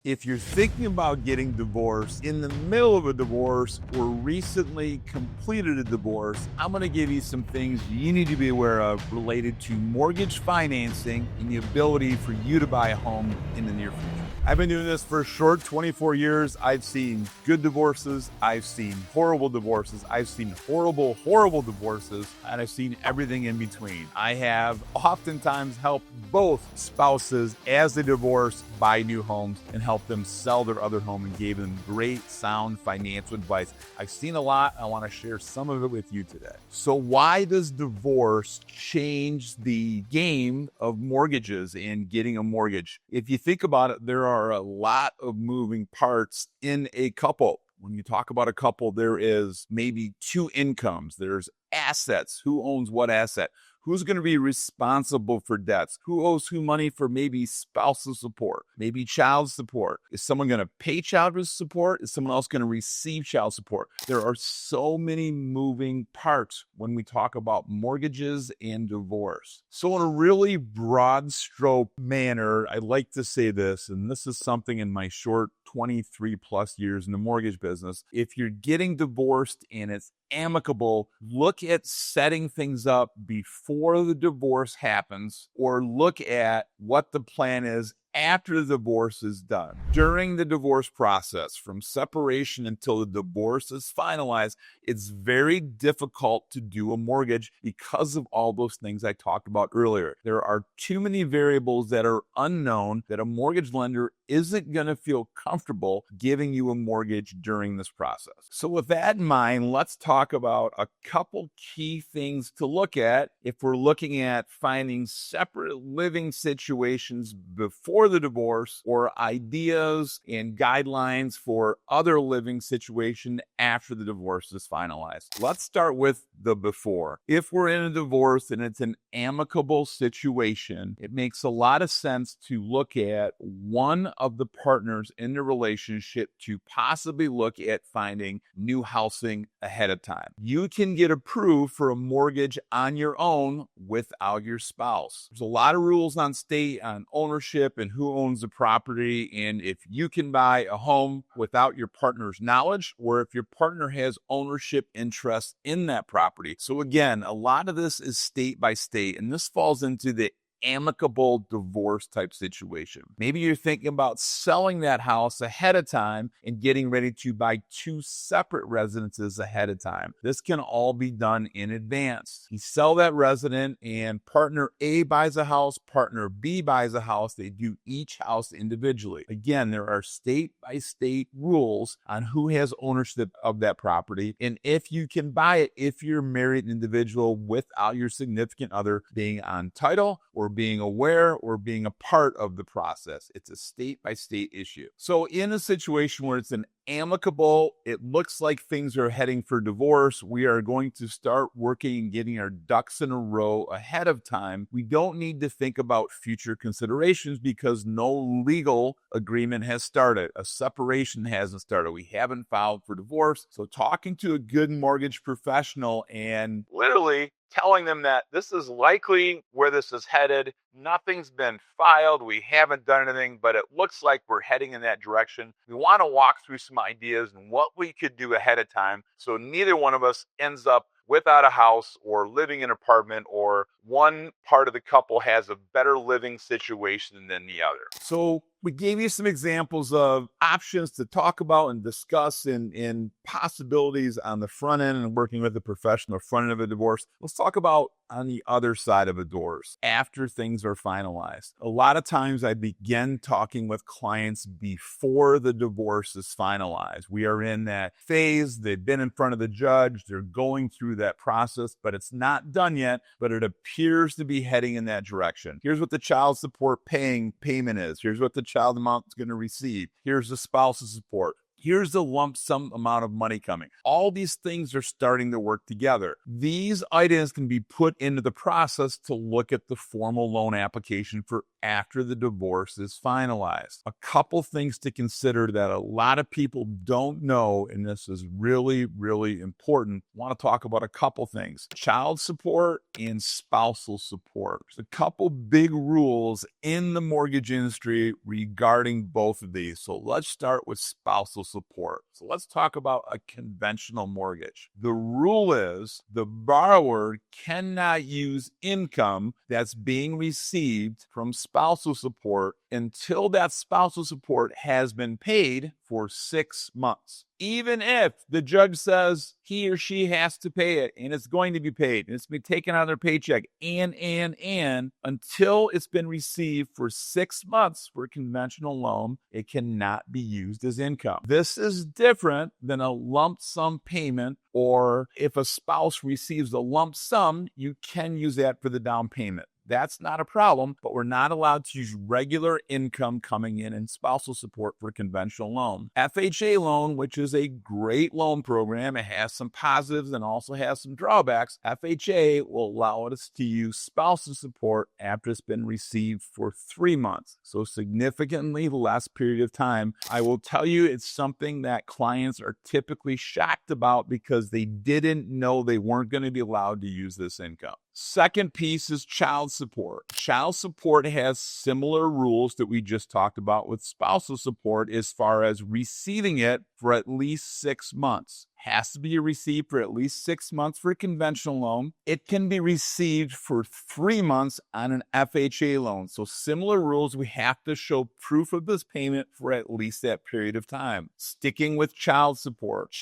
If you're thinking about getting divorced, in the middle of a divorce, or recently completed a divorce, I'm going to give you some things you need to be aware of related to mortgage financing and the ability for you to buy a home in the near future. I've been doing this for a short 24 years. I've seen good divorces. I've seen horrible divorces. I've seen horrible divorces, and I've seen everything in between. I have oftentimes helped both spouses as they divorce buy new homes and help them sell their other home and gave them great, sound financial advice. I've seen a lot. I want to share some of it with you today. So why does divorce change the game of mortgages and getting a mortgage? If you think about it, there are a lot of moving parts in a couple. When you talk about a couple, there is maybe two incomes. There's assets. Who owns what asset? Who's going to be responsible for debts? Who owes who money for maybe spousal support, maybe child support? Is someone going to pay child support? Is someone else going to receive child support? There are so many moving parts when we talk about mortgages and divorce. So in a really broad stroke manner, I like to say this, and this is something in my short 23 plus years in the mortgage business. If you're getting divorced and it's amicable, look at setting things up before the divorce happens, or look at what the plan is after the divorce is done. During the divorce process, from separation until the divorce is finalized, it's very difficult to do a mortgage because of all those things I talked about earlier. There are too many variables that are unknown that a mortgage lender isn't going to feel comfortable giving you a mortgage during this process. So with that in mind, let's talk about a couple key things to look at if we're looking at finding separate living situations before the divorce, or ideas and guidelines for other living situation after the divorce is finalized. Let's start with the before. If we're in a divorce and it's an amicable situation, it makes a lot of sense to look at one of the partners in the relationship to possibly look at finding new housing ahead of time. You can get approved for a mortgage on your own without your spouse. There's a lot of rules on state on ownership and who owns the property, and if you can buy a home without your partner's knowledge, or if your partner has ownership interest in that property. So again, a lot of this is state by state, and this falls into the amicable divorce type situation. Maybe you're thinking about selling that house ahead of time and getting ready to buy two separate residences ahead of time. This can all be done in advance. You sell that resident and partner A buys a house, partner B buys a house. They do each house individually. Again, there are state by state rules on who has ownership of that property and if you can buy it if you're a married individual without your significant other being on title or being aware or being a part of the process. It's a state by state issue. So in a situation where it's an amicable, it looks like things are heading for divorce, we are going to start working and getting our ducks in a row ahead of time. We don't need to think about future considerations because no legal agreement has started. A separation hasn't started. We haven't filed for divorce. So talking to a good mortgage professional and literally telling them that this is likely where this is headed. Nothing's been filed. We haven't done anything, but it looks like we're heading in that direction. We want to walk through some ideas and what we could do ahead of time so neither one of us ends up without a house or living in an apartment, or one part of the couple has a better living situation than the other. So we gave you some examples of options to talk about and discuss and possibilities on the front end and working with a professional front end of a divorce. Let's talk about on the other side of a divorce after things are finalized. A lot of times I begin talking with clients before the divorce is finalized. We are in that phase. They've been in front of the judge. They're going through that process, but it's not done yet, but it appears to be heading in that direction. Here's what the child support payment is. Here's what the child amount is going to receive. Here's the spousal support. Here's the lump sum amount of money coming. All these things are starting to work together. These items can be put into the process to look at the formal loan application for after the divorce is finalized. A couple things to consider that a lot of people don't know, and this is really, really important. I want to talk about a couple things: child support and spousal support. There's a couple big rules in the mortgage industry regarding both of these. So let's start with spousal support. So let's talk about a conventional mortgage. The rule is the borrower cannot use income that's being received from spousal support until that spousal support has been paid for 6 months. Even if the judge says he or she has to pay it and it's going to be paid and it's been taken out of their paycheck and until it's been received for 6 months for a conventional loan, it cannot be used as income. This is different than a lump sum payment, or if a spouse receives a lump sum, you can use that for the down payment. That's not a problem, but we're not allowed to use regular income coming in and spousal support for a conventional loan. FHA loan, which is a great loan program, it has some positives and also has some drawbacks. FHA will allow us to use spousal support after it's been received for 3 months, so significantly less period of time. I will tell you, it's something that clients are typically shocked about because they didn't know they weren't going to be allowed to use this income. Second piece is child support. Child support has similar rules that we just talked about with spousal support as far as receiving it for at least 6 months. Has to be received for at least 6 months for a conventional loan. It can be received for 3 months on an FHA loan. So similar rules, we have to show proof of this payment for at least that period of time. Sticking with child support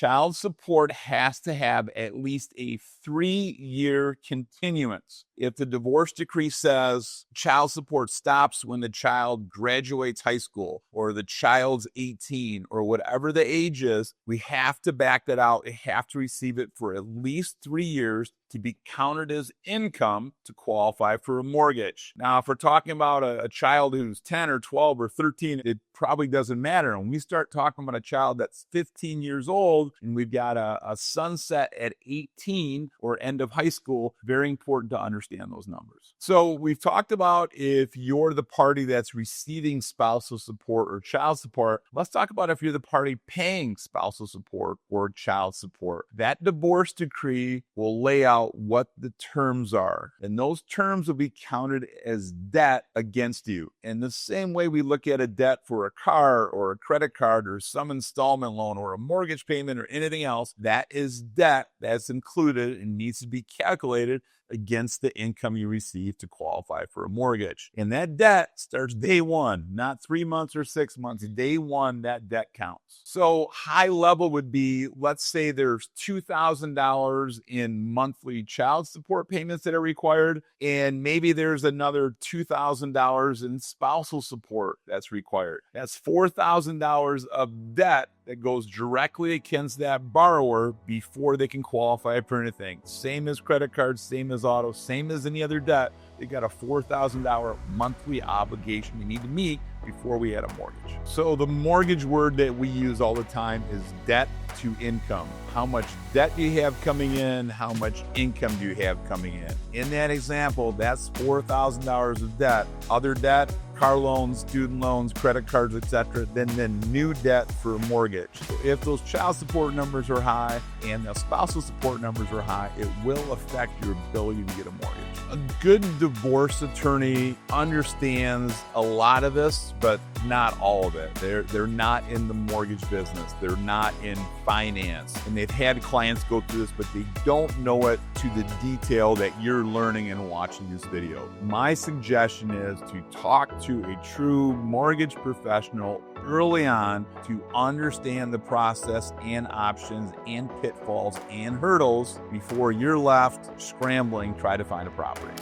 has to have at least a 3-year continuance. If the divorce decree says child support stops when the child graduates high school or the child's 18 or whatever the age is, we have to back that out. They have to receive it for at least 3 years to be counted as income to qualify for a mortgage. Now, if we're talking about a child who's 10 or 12 or 13, it probably doesn't matter. When we start talking about a child that's 15 years old and we've got a sunset at 18 or end of high school, very important to understand those numbers. So we've talked about if you're the party that's receiving spousal support or child support. Let's talk about if you're the party paying spousal support or child support. That divorce decree will lay out what the terms are, and those terms will be counted as debt against you. In the same way we look at a debt for a car or a credit card or some installment loan or a mortgage payment or anything else, that is debt that's included and needs to be calculated against the income you receive to qualify for a mortgage. And that debt starts day one, not 3 months or 6 months. Day one, that debt counts. So high level would be, let's say there's $2,000 in monthly child support payments that are required, and maybe there's another $2,000 in spousal support that's required. That's $4,000 of debt that goes directly against that borrower before they can qualify for anything. Same as credit cards, same as auto, same as any other debt. They got a $4,000 monthly obligation you need to meet before we had a mortgage. So the mortgage word that we use all the time is debt to income. How much debt do you have coming in? How much income do you have coming in? In that example, that's $4,000 of debt. Other debt, car loans, student loans, credit cards, etc., then new debt for a mortgage. So if those child support numbers are high and the spousal support numbers are high, it will affect your ability to get a mortgage. A good divorce attorney understands a lot of this, but not all of it. They're not in the mortgage business. They're not in finance. And they've had clients go through this, but they don't know it to the detail that you're learning and watching this video. My suggestion is to talk to a true mortgage professional early on to understand the process and options and pitfalls and hurdles before you're left scrambling trying to find a property.